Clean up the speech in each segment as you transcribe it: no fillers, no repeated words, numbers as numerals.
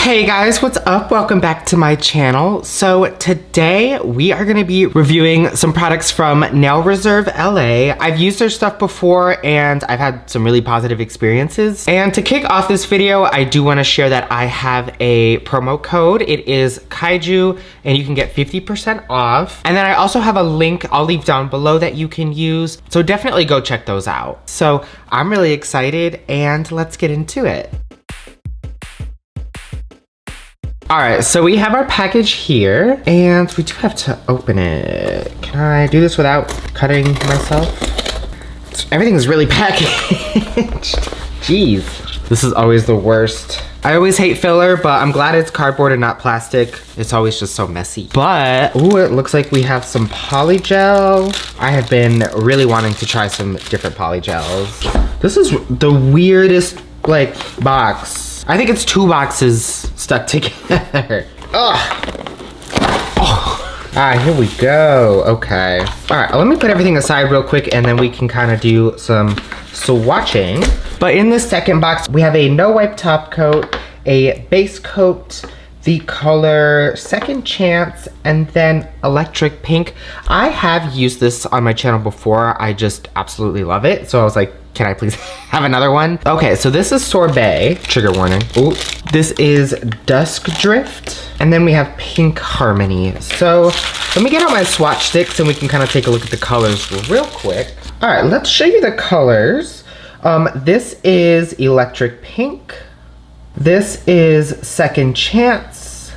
Hey guys, what's up? Welcome back to my channel. So today we are gonna be reviewing some products from Nail Reserve LA. I've used their stuff before and I've had some really positive experiences. And to kick off this video, I do wanna share that I have a promo code. It is Kaiju and you can get 50% off. And then I also have a link I'll leave down below that you can use. So definitely go check those out. So I'm really excited and let's get into it. All right, so we have our package here and we do have to open it. Can I do this without cutting myself? Everything's really packaged. Jeez, this is always the worst. I always hate filler, but I'm glad it's cardboard and not plastic. It's always just so messy. But, ooh, it looks like we have some polygel. I have been really wanting to try some different polygels. This is the weirdest, like, box. I think it's two boxes stuck together. Ugh. Oh. All right, here we go. Okay. All right, let me put everything aside real quick and then we can kind of do some swatching. But in the second box, we have a no wipe top coat, a base coat, the color Second Chance, and then Electric Pink. I have used this on my channel before. I just absolutely love it. So I was like, can I please have another one? Okay, so this is Sorbet, trigger warning. Ooh. This is Dusk Drift, and then we have Pink Harmony. So let me get out my swatch sticks and we can kind of take a look at the colors real quick. All right, let's show you the colors. This is Electric Pink. This is Second Chance.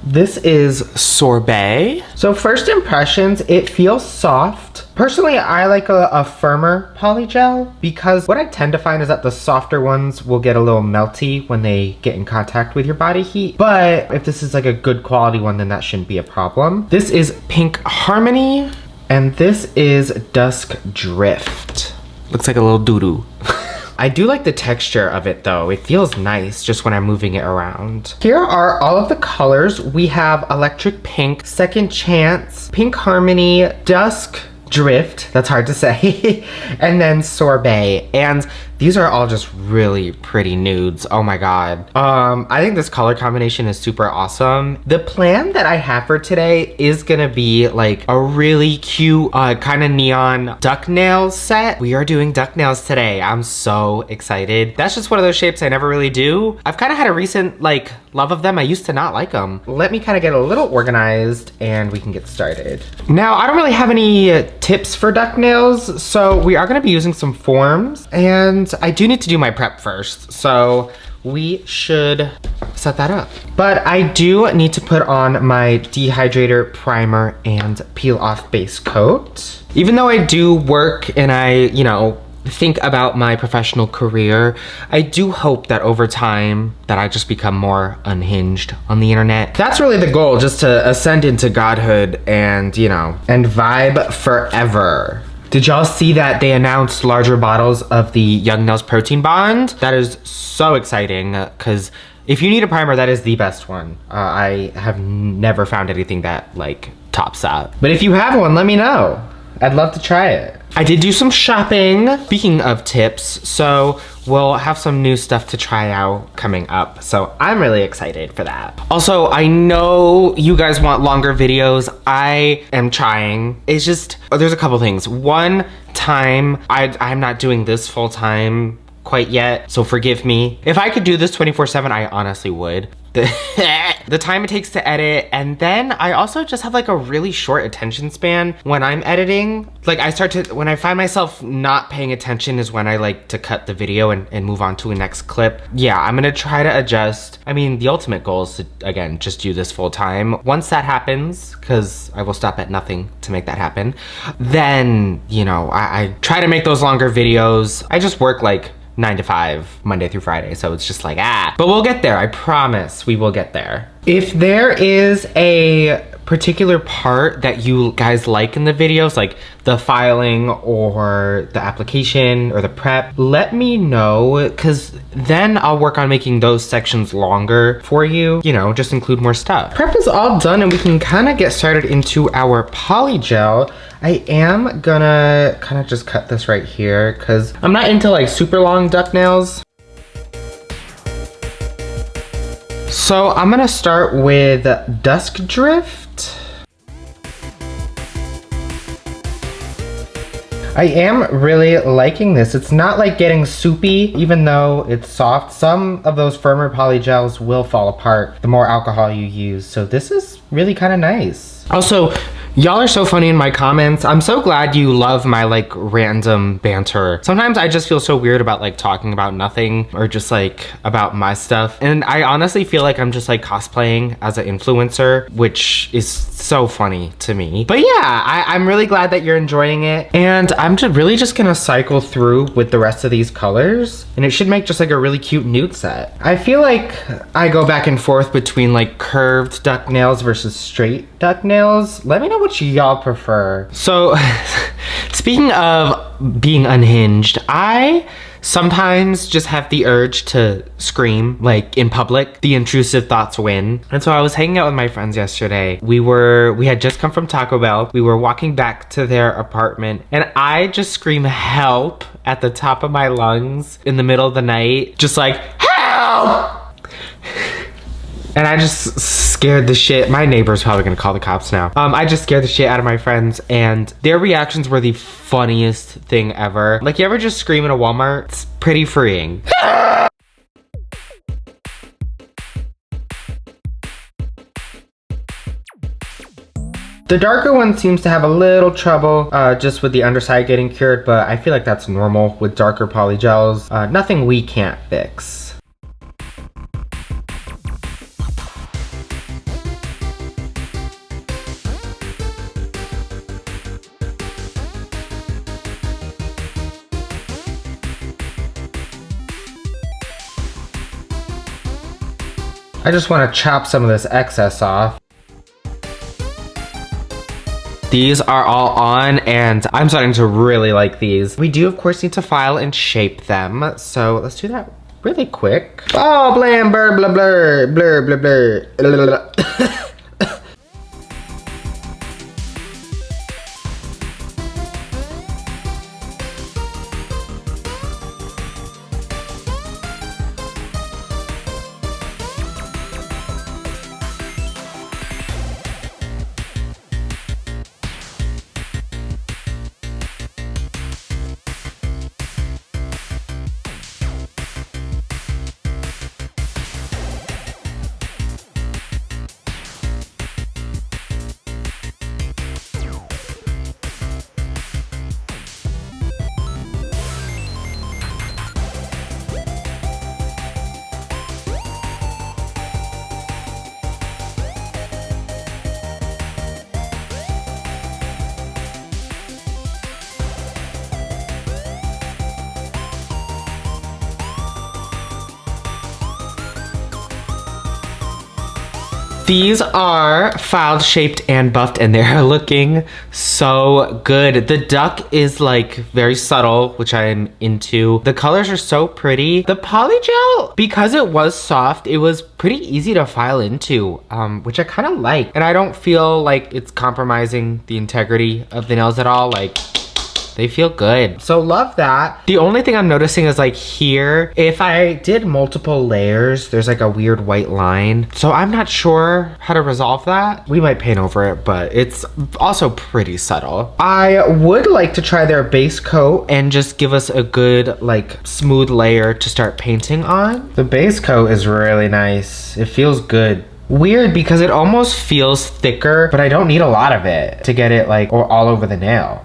This is Sorbet. So first impressions, it feels soft. Personally, I like a firmer polygel because what I tend to find is that the softer ones will get a little melty when they get in contact with your body heat. But if this is like a good quality one, then that shouldn't be a problem. This is Pink Harmony and this is Dusk Drift. Looks like a little doo-doo. I do like the texture of it though. It feels nice just when I'm moving it around. Here are all of the colors. We have Electric Pink, Second Chance, Pink Harmony, Dusk Drift, that's hard to say, and then Sorbet. And these are all just really pretty nudes. Oh my god. I think this color combination is super awesome. The plan that I have for today is gonna be like a really cute kind of neon duck nails set. We are doing duck nails today. I'm so excited. That's just one of those shapes I never really do. I've kind of had a recent like love of them. I used to not like them. Let me kind of get a little organized and we can get started. Now, I don't really have any tips for duck nails, so we are gonna be using some forms and I do need to do my prep first, so we should set that up. But I do need to put on my dehydrator, primer, and peel off base coat. Even though I do work and I, you know, think about my professional career, I do hope that over time that I just become more unhinged on the internet. That's really the goal, just to ascend into godhood and, you know, and vibe forever. Did y'all see that they announced larger bottles of the Young Nails Protein Bond? That is so exciting because if you need a primer, that is the best one. I have never found anything that like tops that. But if you have one, let me know. I'd love to try it. I did do some shopping. Speaking of tips, so we'll have some new stuff to try out coming up. So I'm really excited for that. Also, I know you guys want longer videos. I am trying. It's just, there's a couple things. One, time. I'm not doing this full time quite yet, so forgive me. If I could do this 24/7, I honestly would. The time it takes to edit, and then I also just have like a really short attention span when I'm editing. Like when I find myself not paying attention is when I like to cut the video and move on to a next clip. Yeah, I'm gonna try to adjust. I mean, the ultimate goal is to, again, just do this full time. Once that happens, because I will stop at nothing to make that happen, then, you know, I try to make those longer videos. I just work like 9 to 5, Monday through Friday. So it's just like, but we'll get there. I promise we will get there. If there is a particular part that you guys like in the videos, like the filing or the application or the prep, let me know, because then I'll work on making those sections longer for you, you know, just include more stuff. Prep is all done and we can kind of get started into our polygel. I am gonna kind of just cut this right here because I'm not into like super long duck nails. So I'm gonna start with Dusk Drift. I am really liking this. It's not like getting soupy, even though it's soft. Some of those firmer polygels will fall apart the more alcohol you use. So this is really kind of nice. Also, y'all are so funny in my comments. I'm so glad you love my like random banter. Sometimes I just feel so weird about like talking about nothing or just like about my stuff. And I honestly feel like I'm just like cosplaying as an influencer, which is so funny to me. But yeah, I'm really glad that you're enjoying it. And I'm really just gonna cycle through with the rest of these colors. And it should make just like a really cute nude set. I feel like I go back and forth between like curved duck nails versus straight duck nails. Let me know what y'all prefer. So speaking of being unhinged, I sometimes just have the urge to scream like in public. The intrusive thoughts win. And so I was hanging out with my friends yesterday. We had just come from Taco Bell. We were walking back to their apartment and I just scream help at the top of my lungs in the middle of the night. Just like, help! And I just scared the shit. My neighbor's probably gonna call the cops now. I just scared the shit out of my friends and their reactions were the funniest thing ever. Like, you ever just scream in a Walmart? It's pretty freeing. The darker one seems to have a little trouble just with the underside getting cured, but I feel like that's normal with darker polygels. Nothing we can't fix. I just want to chop some of this excess off. These are all on and I'm starting to really like these. We do of course need to file and shape them. So let's do that really quick. Oh, blam, blur, blur, blur, blur, blur, blur. These are filed, shaped, and buffed, and they're looking so good. The duck is like very subtle, which I'm into. The colors are so pretty. The polygel, because it was soft, it was pretty easy to file into, which I kind of like. And I don't feel like it's compromising the integrity of the nails at all. Like, they feel good. So love that. The only thing I'm noticing is like here, if I did multiple layers, there's like a weird white line. So I'm not sure how to resolve that. We might paint over it, but it's also pretty subtle. I would like to try their base coat and just give us a good like smooth layer to start painting on. The base coat is really nice. It feels good. Weird because it almost feels thicker, but I don't need a lot of it to get it like all over the nail.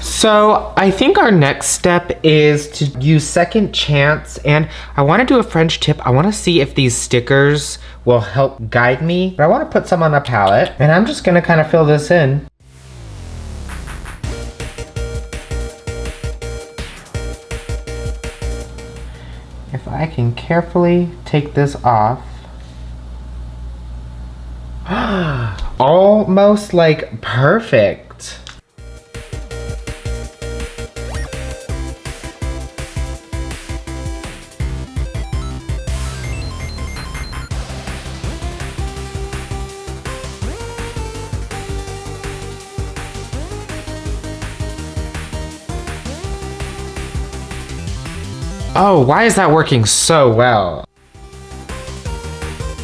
So I think our next step is to use Second Chance, and I want to do a French tip. I want to see if these stickers will help guide me, but I want to put some on the palette, and I'm just going to kind of fill this in. If I can carefully take this off. Almost like perfect. Oh, why is that working so well?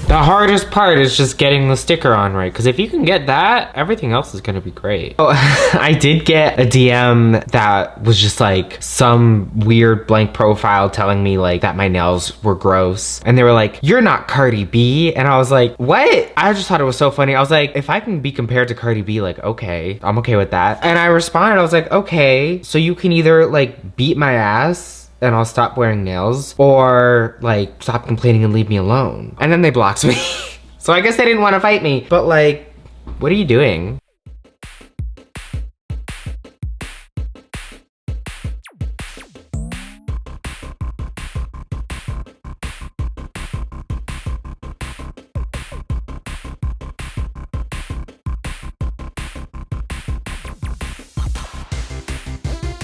The hardest part is just getting the sticker on right, because if you can get that, everything else is gonna be great. Oh, I did get a DM that was just like some weird blank profile telling me like that my nails were gross. And they were like, "You're not Cardi B." And I was like, what? I just thought it was so funny. I was like, if I can be compared to Cardi B, like, okay, I'm okay with that. And I responded, I was like, okay, so you can either like beat my ass and I'll stop wearing nails, or like stop complaining and leave me alone. And then they blocked me. So I guess they didn't want to fight me, but like, what are you doing?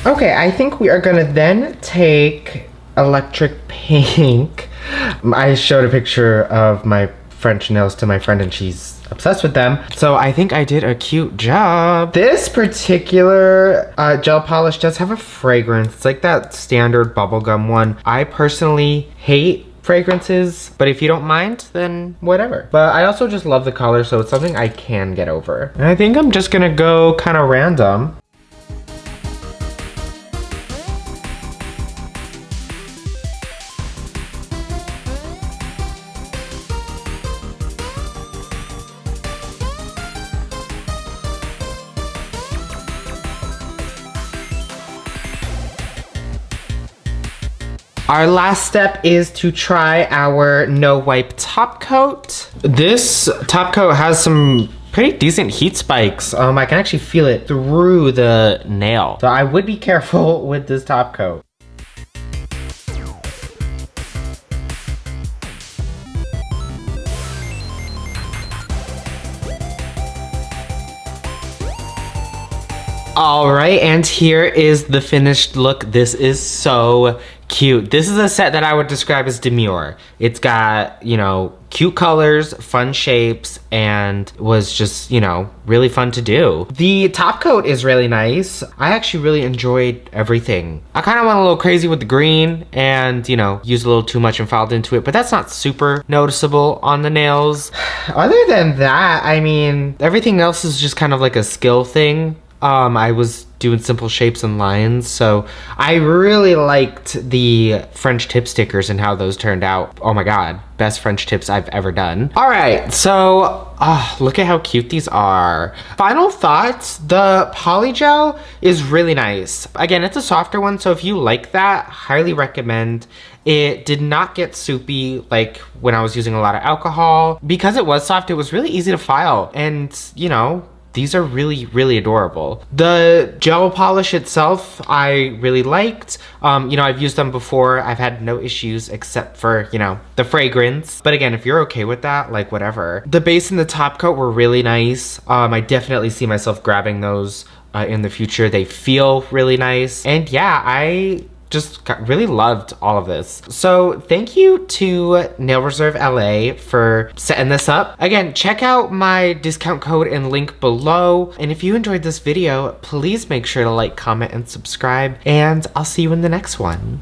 Okay, I think we are gonna then take electric pink. I showed a picture of my French nails to my friend and she's obsessed with them. So I think I did a cute job. This particular gel polish does have a fragrance. It's like that standard bubblegum one. I personally hate fragrances, but if you don't mind, then whatever. But I also just love the color, so it's something I can get over. And I think I'm just gonna go kind of random. Our last step is to try our no wipe top coat. This top coat has some pretty decent heat spikes. I can actually feel it through the nail. So I would be careful with this top coat. All right, and here is the finished look. This is so cute. This is a set that I would describe as demure. It's got, you know, cute colors, fun shapes, and was just, you know, really fun to do. The top coat is really nice. I actually really enjoyed everything. I kind of went a little crazy with the green and, you know, used a little too much and filed into it, but that's not super noticeable on the nails. Other than that, I mean, everything else is just kind of like a skill thing. I was doing simple shapes and lines, so I really liked the French tip stickers and how those turned out. Oh my god, best French tips I've ever done. All right, so look at how cute these are. Final thoughts, the Polygel is really nice. Again, it's a softer one, so if you like that, highly recommend. It did not get soupy like when I was using a lot of alcohol. Because it was soft, it was really easy to file, and you know, these are really, really adorable. The gel polish itself, I really liked. You know, I've used them before. I've had no issues except for, you know, the fragrance. But again, if you're okay with that, like whatever. The base and the top coat were really nice. I definitely see myself grabbing those in the future. They feel really nice. And yeah, I just really loved all of this. So thank you to Nail Reserve LA for setting this up. Again, check out my discount code and link below. And if you enjoyed this video, please make sure to like, comment, and subscribe. And I'll see you in the next one.